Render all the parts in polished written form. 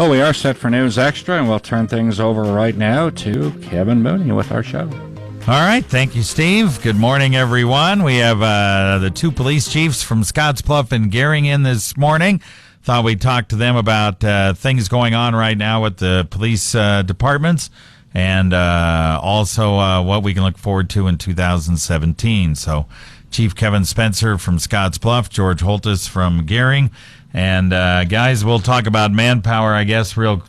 Well, we are set for News Extra, and we'll turn things over right now to Kevin Mooney with our show. All right. Thank you, Steve. Good morning, everyone. We have the two police chiefs from Scottsbluff and Gering in this morning. Thought we'd talk to them about things going on right now with the police departments and also what we can look forward to in 2017. So Chief Kevin Spencer from Scottsbluff, George Holthus from Gering. And, guys, we'll talk about manpower, I guess, real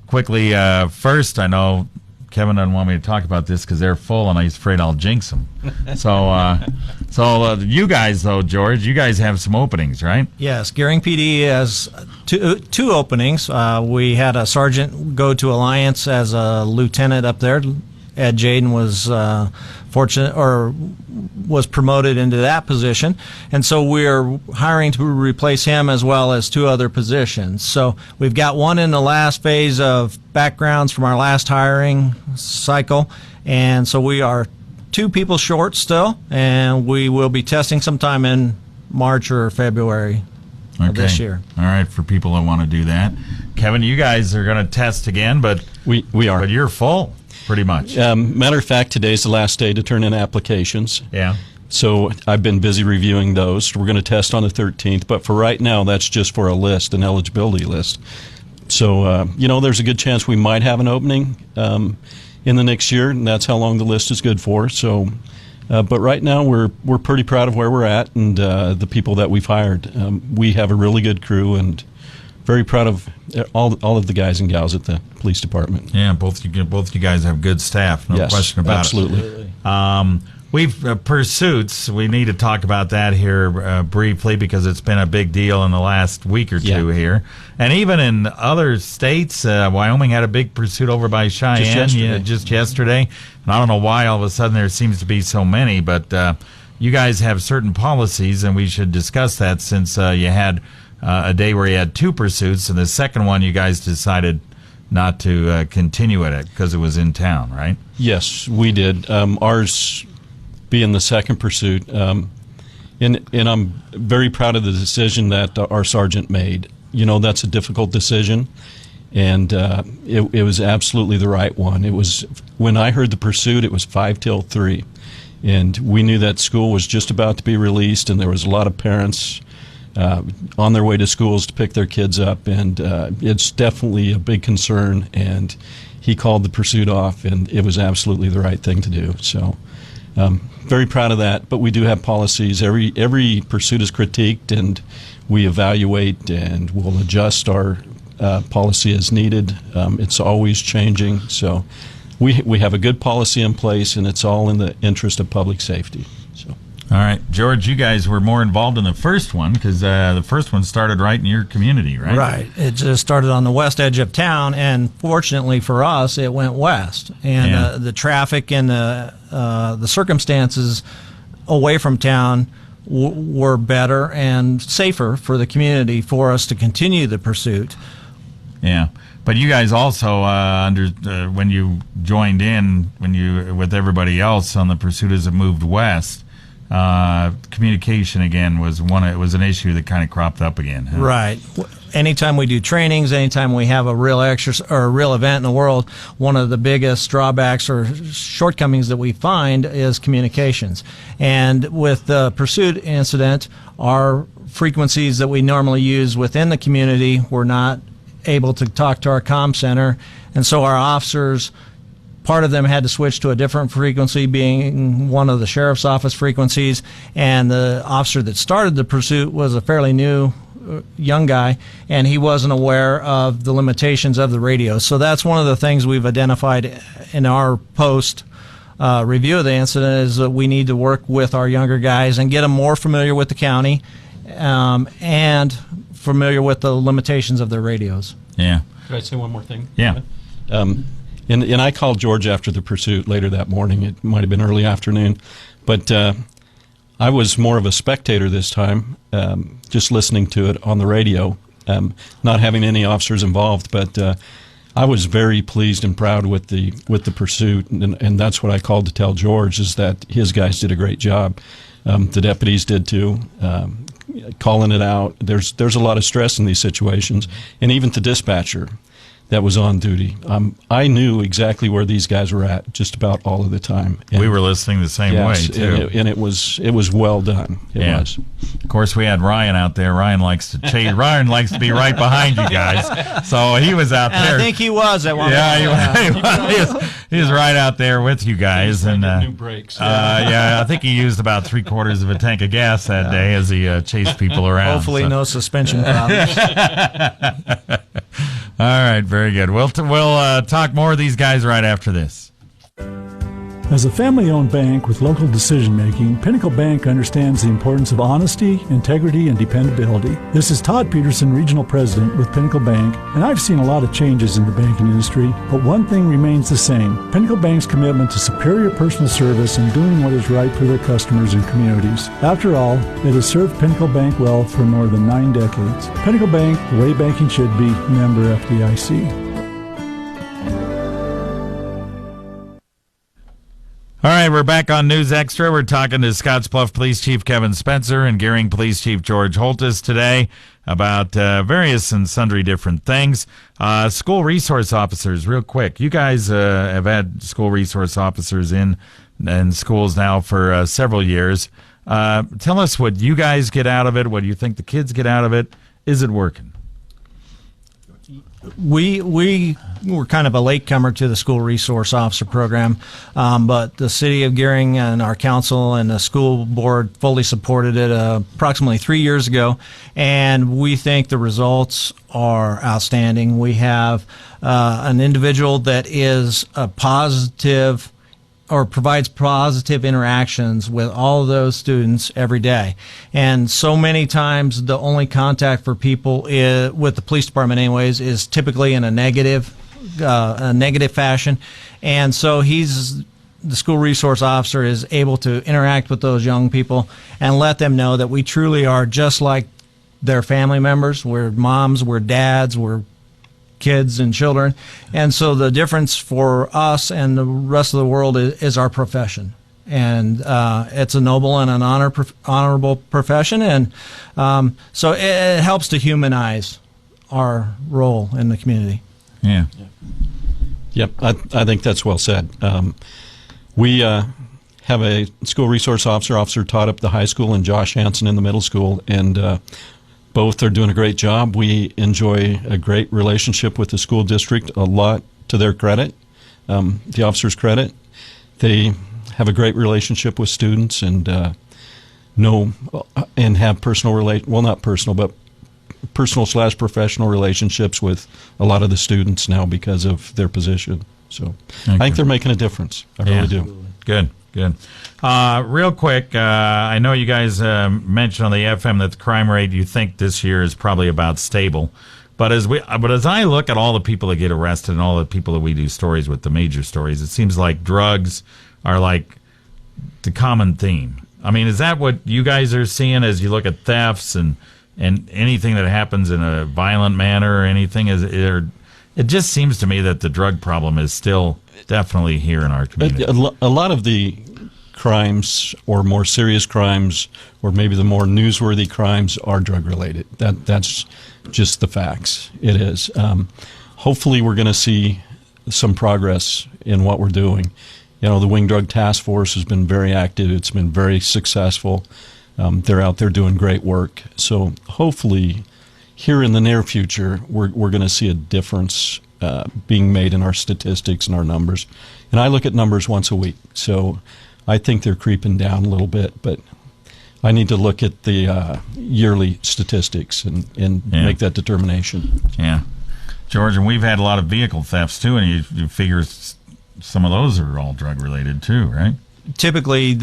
quickly. First, I know Kevin doesn't want me to talk about this because they're full, and he's afraid I'll jinx them. So you guys, though, George, you guys have some openings, right? Yes, Gering PD has two openings. We had a sergeant go to Alliance as a lieutenant up there. Ed Jaden was fortunate or was promoted into that position, and so we're hiring to replace him as well as two other positions. So we've got one in the last phase of backgrounds from our last hiring cycle, and so we are two people short still, and we will be testing sometime in March or February of this year. All right, for people that want to do that. Kevin, you guys are going to test again, but we are. But you're full. Pretty much. Matter of fact, today's the last day to turn in applications. Yeah. So I've been busy reviewing those. We're going to test on the 13th, but for right now, that's just for a list, an eligibility list. So, there's a good chance we might have an opening in the next year, and that's how long the list is good for. So, but right now, we're pretty proud of where we're at and the people that we've hired. We have a really good crew, and very proud of all of the guys and gals at the police department. Yeah, both you guys have good staff, no question about absolutely. it. We've pursuits. We need to talk about that here briefly because it's been a big deal in the last week or two here, and even in other states. Wyoming had a big pursuit over by Cheyenne just yesterday. And I don't know why all of a sudden there seems to be so many, but you guys have certain policies, and we should discuss that since you had a day where you had two pursuits, and the second one you guys decided not to continue it because it was in town, right? Yes, we did. Ours being the second pursuit, and I'm very proud of the decision that our sergeant made. That's a difficult decision, and it was absolutely the right one. It was, when I heard the pursuit, it was 5 till 3, and we knew that school was just about to be released, and there was a lot of parents on their way to schools to pick their kids up, and it's definitely a big concern, and he called the pursuit off, and it was absolutely the right thing to do. So very proud of that, but we do have policies. Every pursuit is critiqued, and we evaluate, and we'll adjust our policy as needed. It's always changing, so we have a good policy in place, and it's all in the interest of public safety. All right, George, you guys were more involved in the first one because the first one started right in your community, right? Right. It just started on the west edge of town, and fortunately for us, it went west. And the traffic and the circumstances away from town were better and safer for the community for us to continue the pursuit. Yeah. But you guys also, when you joined in, with everybody else on the pursuit as it moved west, communication again was an issue that kind of cropped up again. Huh? Right. Anytime we do trainings, anytime we have a real or a real event in the world, one of the biggest drawbacks or shortcomings that we find is communications. And with the pursuit incident, our frequencies that we normally use within the community were not able to talk to our comm center, and so our officers, part of them had to switch to a different frequency, being one of the sheriff's office frequencies, and the officer that started the pursuit was a fairly new young guy, and he wasn't aware of the limitations of the radio. So that's one of the things we've identified in our post review of the incident, is that we need to work with our younger guys and get them more familiar with the county and familiar with the limitations of their radios. Yeah. Could I say one more thing? Yeah. And I called George after the pursuit later that morning. It might have been early afternoon. But I was more of a spectator this time, just listening to it on the radio, not having any officers involved. But I was very pleased and proud with the pursuit, and that's what I called to tell George, is that his guys did a great job. The deputies did too, calling it out. There's a lot of stress in these situations, and even the dispatcher. that was on duty. I knew exactly where these guys were at just about all of the time. And we were listening the same way too, and it was well done. It was. Of course, we had Ryan out there. Ryan likes to chase. Ryan likes to be right behind you guys, so he was out there. I think he was at one point. He was right out there with you guys, and new brakes. I think he used about 3/4 of a tank of gas that day as he chased people around. Hopefully, no suspension problems. All right, very good. We'll talk more of these guys right after this. As a family-owned bank with local decision-making, Pinnacle Bank understands the importance of honesty, integrity, and dependability. This is Todd Peterson, Regional President with Pinnacle Bank, and I've seen a lot of changes in the banking industry, but one thing remains the same: Pinnacle Bank's commitment to superior personal service and doing what is right for their customers and communities. After all, it has served Pinnacle Bank well for more than 9 decades. Pinnacle Bank, the way banking should be, member FDIC. All right, we're back on News Extra. We're talking to Scottsbluff Police Chief Kevin Spencer and Gering Police Chief George Holthus today about various and sundry different things. School resource officers, real quick. You guys have had school resource officers in schools now for several years. Tell us what you guys get out of it. What do you think the kids get out of it? Is it working? We were kind of a latecomer to the school resource officer program, but the city of Gering and our council and the school board fully supported it approximately 3 years ago, and we think the results are outstanding. We have an individual that is a positive or provides positive interactions with all of those students every day. And so many times the only contact for people with the police department anyways is typically in a negative fashion. And so the school resource officer is able to interact with those young people and let them know that we truly are just like their family members. We're moms, we're dads, we're kids and children. And so the difference for us and the rest of the world is our profession. And it's a noble and an honorable profession. And so it helps to humanize our role in the community. Yeah. Yep, I think that's well said. We have a school resource officer, Officer Todd up the high school, and Josh Hansen in the middle school, and both are doing a great job. We enjoy a great relationship with the school district, a lot to their credit, the officers' credit. They have a great relationship with students and have personal/professional relationships with a lot of the students now because of their position. So I think they're making a difference. I really do. Good. Real quick, I know you guys mentioned on the FM that the crime rate you think this year is probably about stable. But as I look at all the people that get arrested and all the people that we do stories with, the major stories, it seems like drugs are like the common theme. I mean, is that what you guys are seeing as you look at thefts and anything that happens in a violent manner or anything? It just seems to me that the drug problem is still definitely here in our community. A lot of the crimes or more serious crimes or maybe the more newsworthy crimes are drug-related. That's just the facts. It is. Hopefully we're going to see some progress in what we're doing. You know, the Wing Drug Task Force has been very active. It's been very successful. They're out there doing great work. So hopefully here in the near future, we're going to see a difference being made in our statistics and our numbers. And I look at numbers once a week. So I think they're creeping down a little bit, but I need to look at the yearly statistics and make that determination. Yeah. George, and we've had a lot of vehicle thefts too, and you figure some of those are all drug related too, right? Typically,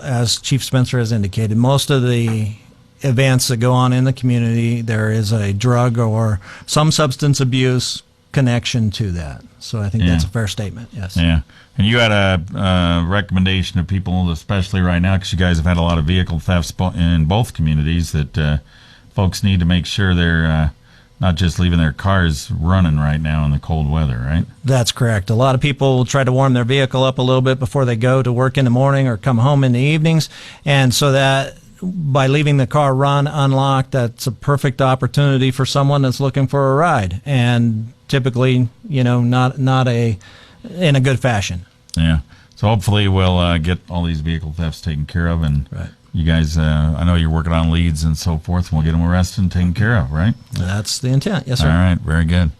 as Chief Spencer has indicated, most of the events that go on in the community, there is a drug or some substance abuse connection to that. So I think that's a fair statement, yes. Yeah. And you had a recommendation to people, especially right now, because you guys have had a lot of vehicle thefts in both communities, that folks need to make sure they're not just leaving their cars running right now in the cold weather, right? That's correct. A lot of people try to warm their vehicle up a little bit before they go to work in the morning or come home in the evenings. And so that by leaving the car run unlocked, that's a perfect opportunity for someone that's looking for a ride. And typically, not in a good fashion. Yeah. So hopefully we'll get all these vehicle thefts taken care of, and Right. you guys, I know you're working on leads and so forth, and we'll get them arrested and taken care of, right? That's the intent. Yes, sir. All right. Very good.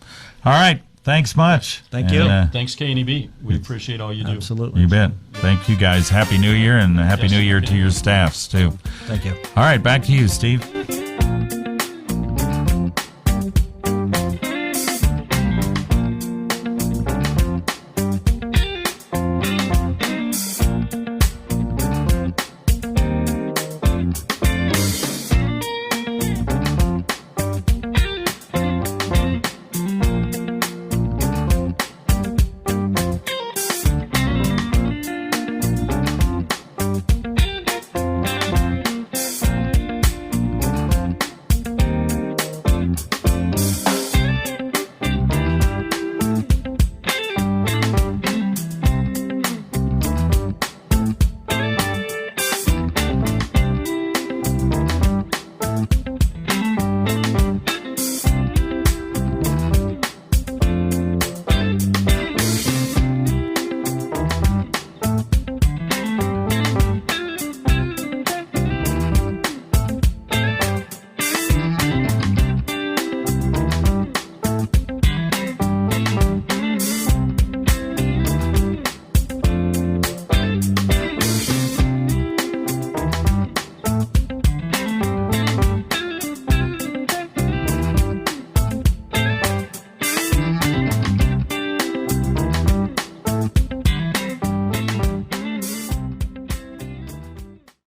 All right. Thanks much. Thank you. Thanks, KNEB. We appreciate all you do. Absolutely. You bet. Thank you, guys. Happy New Year, and Happy New Year to your staffs, too. Thank you. All right. Back to you, Steve.